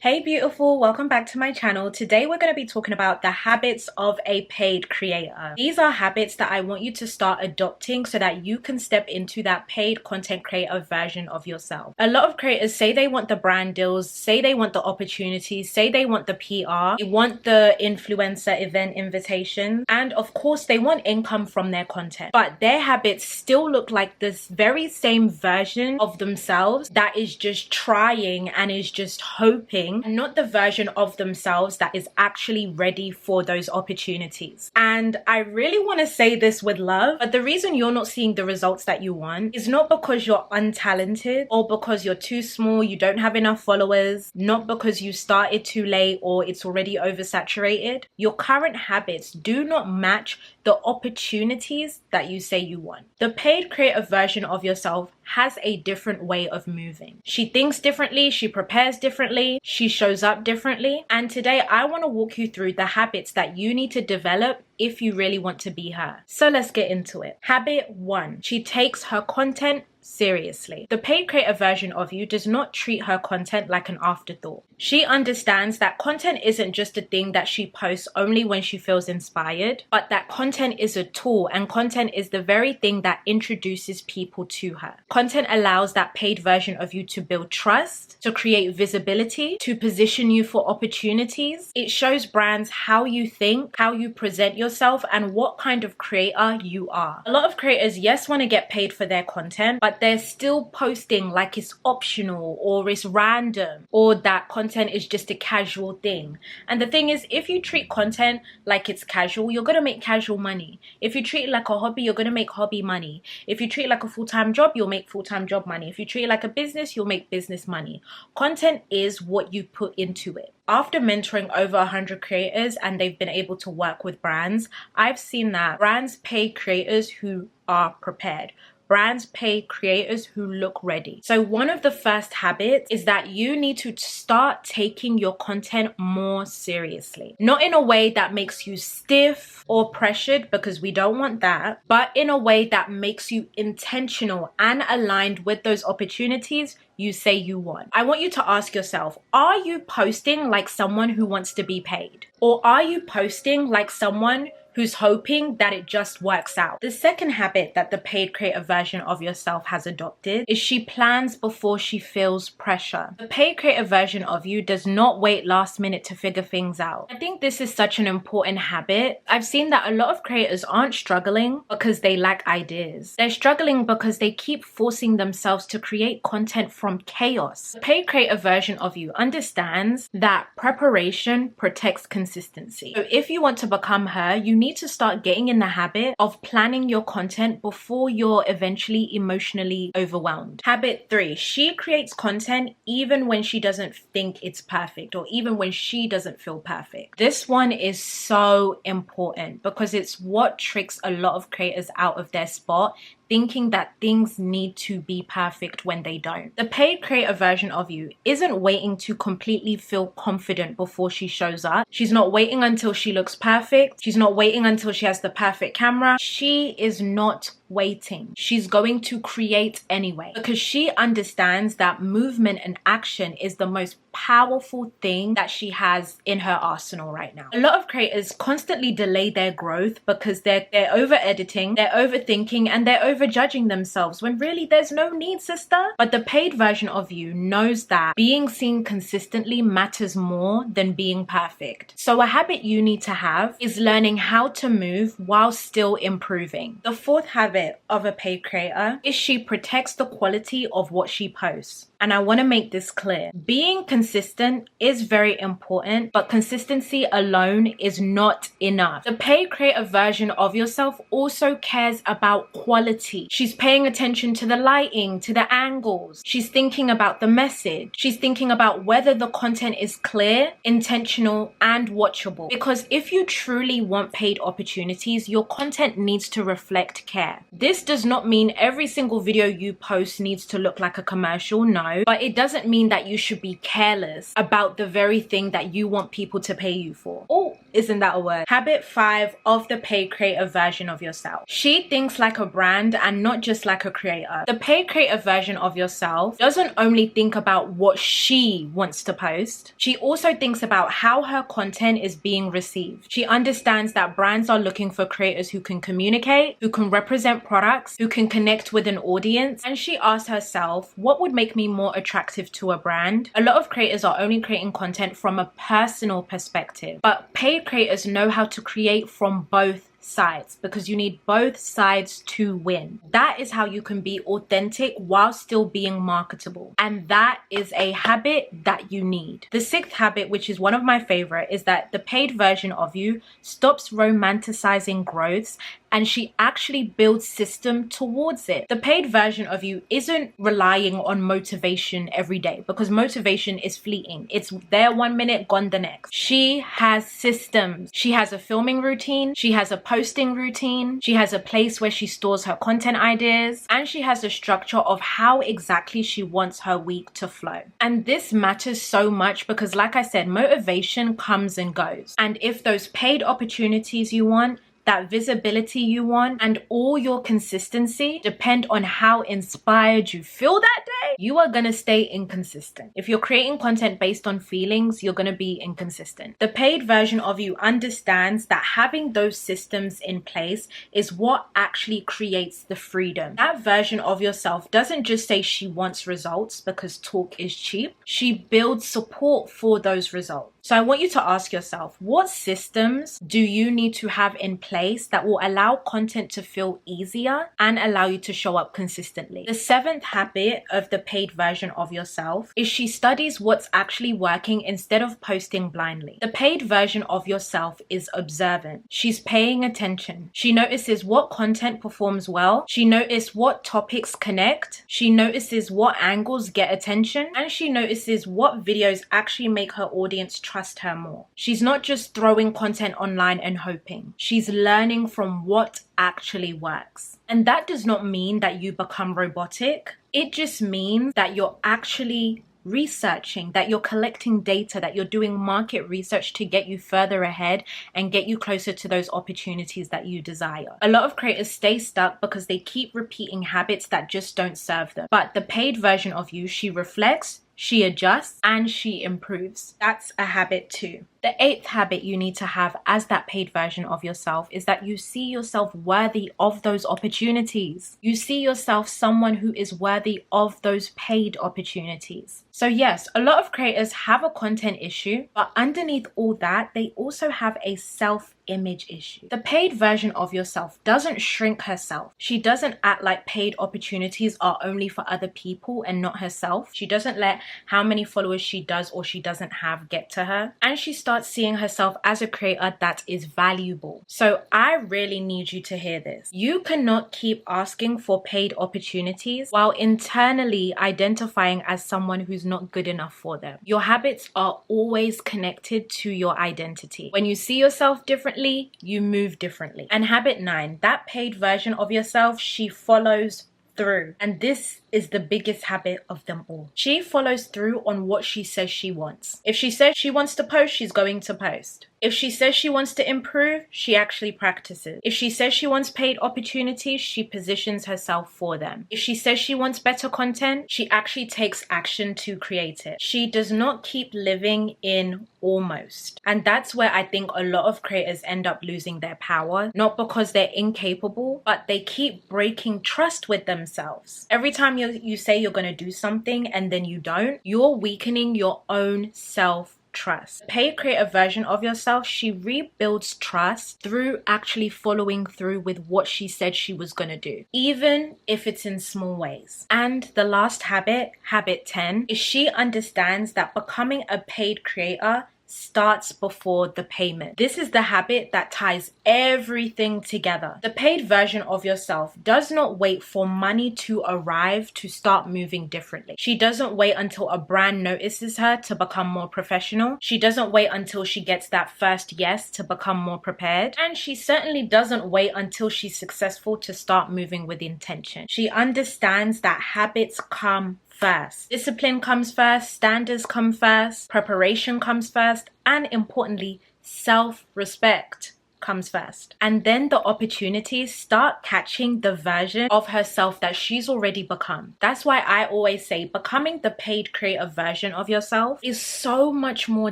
Hey beautiful, welcome back to my channel. Today we're going to be talking about the habits of a paid creator. These are habits that I want you to start adopting so that you can step into that paid content creator version of yourself. A lot of creators say they want the brand deals, say they want the opportunities, say they want the PR, they want the influencer event invitations, and of course they want income from their content. But their habits still look like this very same version of themselves that is just trying and is just hoping, and not the version of themselves that is actually ready for those opportunities. And I really want to say this with love, but the reason you're not seeing the results that you want is not because you're untalented or because you're too small, you don't have enough followers, not because you started too late or it's already oversaturated. Your current habits do not match the opportunities that you say you want. The paid creative version of yourself has a different way of moving. She thinks differently, she prepares differently, she shows up differently. And today I want to walk you through the habits that you need to develop if you really want to be her. So let's get into it. Habit 1. She takes her content seriously. The paid creator version of you does not treat her content like an afterthought. She understands that content isn't just a thing that she posts only when she feels inspired, but that content is a tool, and content is the very thing that introduces people to her. Content allows that paid version of you to build trust, to create visibility, to position you for opportunities. It shows brands how you think, how you present yourself, and what kind of creator you are. A lot of creators, yes, want to get paid for their content, but they're still posting like it's optional or it's random or that content is just a casual thing. And the thing is, if you treat content like it's casual, you're going to make casual money. If you treat it like a hobby, you're going to make hobby money. If you treat it like a full-time job, you'll make full-time job money. If you treat it like a business, you'll make business money. Content is what you put into it. After mentoring over 100 creators and they've been able to work with brands, I've seen that brands pay creators who are prepared. Brands pay creators who look ready. So one of the first habits is that you need to start taking your content more seriously. Not in a way that makes you stiff or pressured, because we don't want that, but in a way that makes you intentional and aligned with those opportunities you say you want. I want you to ask yourself, are you posting like someone who wants to be paid? Or are you posting like someone who's hoping that it just works out? The second habit that the paid creator version of yourself has adopted is she plans before she feels pressure. The paid creator version of you does not wait last minute to figure things out. I think this is such an important habit. I've seen that a lot of creators aren't struggling because they lack ideas. They're struggling because they keep forcing themselves to create content from chaos. The paid creator version of you understands that preparation protects consistency. So if you want to become her, you need to start getting in the habit of planning your content before you're eventually emotionally overwhelmed. Habit 3, she creates content even when she doesn't think it's perfect or even when she doesn't feel perfect. This one is so important because it's what tricks a lot of creators out of their spot, thinking that things need to be perfect when they don't. The paid creator version of you isn't waiting to completely feel confident before she shows up. She's not waiting until she looks perfect. She's not waiting until she has the perfect camera. She is not waiting. She's going to create anyway because she understands that movement and action is the most powerful thing that she has in her arsenal right now. A lot of creators constantly delay their growth because they're over editing, they're overthinking, and they're over judging themselves when really there's no need, sister. But the paid version of you knows that being seen consistently matters more than being perfect. So a habit you need to have is learning how to move while still improving. The fourth habit of a paid creator is she protects the quality of what she posts. And I want to make this clear. Being consistent is very important, but consistency alone is not enough. The paid creator version of yourself also cares about quality. She's paying attention to the lighting, to the angles. She's thinking about the message. She's thinking about whether the content is clear, intentional, and watchable. Because if you truly want paid opportunities, your content needs to reflect care. This does not mean every single video you post needs to look like a commercial, no. no, but it doesn't mean that you should be careless about the very thing that you want people to pay you for. Oh, isn't that a word? Habit 5 of the paid creator version of yourself. She thinks like a brand and not just like a creator. The paid creator version of yourself doesn't only think about what she wants to post, she also thinks about how her content is being received. She understands that brands are looking for creators who can communicate, who can represent products, who can connect with an audience, and she asks herself, what would make me more attractive to a brand? A lot of creators are only creating content from a personal perspective, but paid creators know how to create from both sides, because you need both sides to win. That is how you can be authentic while still being marketable, and that is a habit that you need. The 6th habit, which is one of my favorite, is that the paid version of you stops romanticizing growths and she actually builds system towards it. The paid version of you isn't relying on motivation every day, because motivation is fleeting. It's there 1 minute, gone the next. She has systems. She has a filming routine. She has a posting routine. She has a place where she stores her content ideas, and she has a structure of how exactly she wants her week to flow. And this matters so much because, like I said, motivation comes and goes. And if those paid opportunities you want, that visibility you want, and all your consistency depend on how inspired you feel that day, you are gonna stay inconsistent. If you're creating content based on feelings, you're gonna be inconsistent. The paid version of you understands that having those systems in place is what actually creates the freedom. That version of yourself doesn't just say she wants results because talk is cheap. She builds support for those results. So I want you to ask yourself, what systems do you need to have in place that will allow content to feel easier and allow you to show up consistently? The 7th habit of the paid version of yourself is she studies what's actually working instead of posting blindly. The paid version of yourself is observant. She's paying attention. She notices what content performs well. She notices what topics connect. She notices what angles get attention. And she notices what videos actually make her audience trust her more. She's not just throwing content online and hoping. She's learning from what actually works. And that does not mean that you become robotic. It just means that you're actually researching, that you're collecting data, that you're doing market research to get you further ahead and get you closer to those opportunities that you desire. A lot of creators stay stuck because they keep repeating habits that just don't serve them. But the paid version of you, she reflects, she adjusts, and she improves. That's a habit too. The 8th habit you need to have as that paid version of yourself is that you see yourself worthy of those opportunities. You see yourself someone who is worthy of those paid opportunities. So yes, a lot of creators have a content issue, but underneath all that, they also have a self-image issue. The paid version of yourself doesn't shrink herself. She doesn't act like paid opportunities are only for other people and not herself. She doesn't let how many followers she does or she doesn't have get to her. And she starts seeing herself as a creator that is valuable. So I really need you to hear this. You cannot keep asking for paid opportunities while internally identifying as someone who's not good enough for them. Your habits are always connected to your identity. When you see yourself differently, you move differently. And habit 9, that paid version of yourself, she follows through. And this is the biggest habit of them all. She follows through on what she says she wants. If she says she wants to post, she's going to post. If she says she wants to improve, she actually practices. If she says she wants paid opportunities, she positions herself for them. If she says she wants better content, she actually takes action to create it. She does not keep living in almost. And that's where I think a lot of creators end up losing their power, not because they're incapable, but they keep breaking trust with themselves. Every time you say you're going to do something and then you don't, you're weakening your own self-trust. The paid creator version of yourself, she rebuilds trust through actually following through with what she said she was going to do, even if it's in small ways. And the last habit, habit 10, is she understands that becoming a paid creator starts before the payment. This is the habit that ties everything together. The paid version of yourself does not wait for money to arrive to start moving differently. She doesn't wait until a brand notices her to become more professional. She doesn't wait until she gets that first yes to become more prepared. And she certainly doesn't wait until she's successful to start moving with intention. She understands that habits come first. Discipline comes first, standards come first, preparation comes first, and importantly, self-respect comes first. And then the opportunities start catching the version of herself that she's already become. That's why I always say becoming the paid creator version of yourself is so much more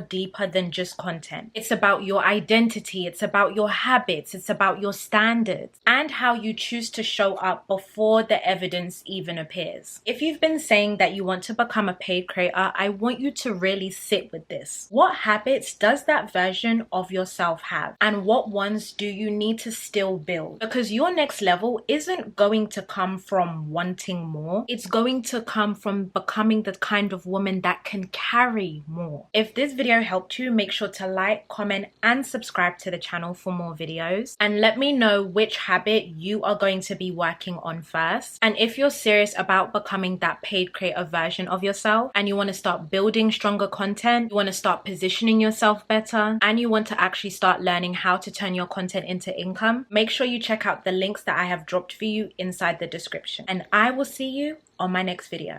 deeper than just content. It's about your identity, it's about your habits, it's about your standards, and how you choose to show up before the evidence even appears. If you've been saying that you want to become a paid creator, I want you to really sit with this. What habits does that version of yourself have? And what ones do you need to still build? Because your next level isn't going to come from wanting more. It's going to come from becoming the kind of woman that can carry more. If this video helped you, make sure to like, comment, and subscribe to the channel for more videos. And let me know which habit you are going to be working on first. And if you're serious about becoming that paid creator version of yourself, and you want to start building stronger content, you want to start positioning yourself better, and you want to actually start learning how to turn your content into income, make sure you check out the links that I have dropped for you inside the description. And I will see you on my next video.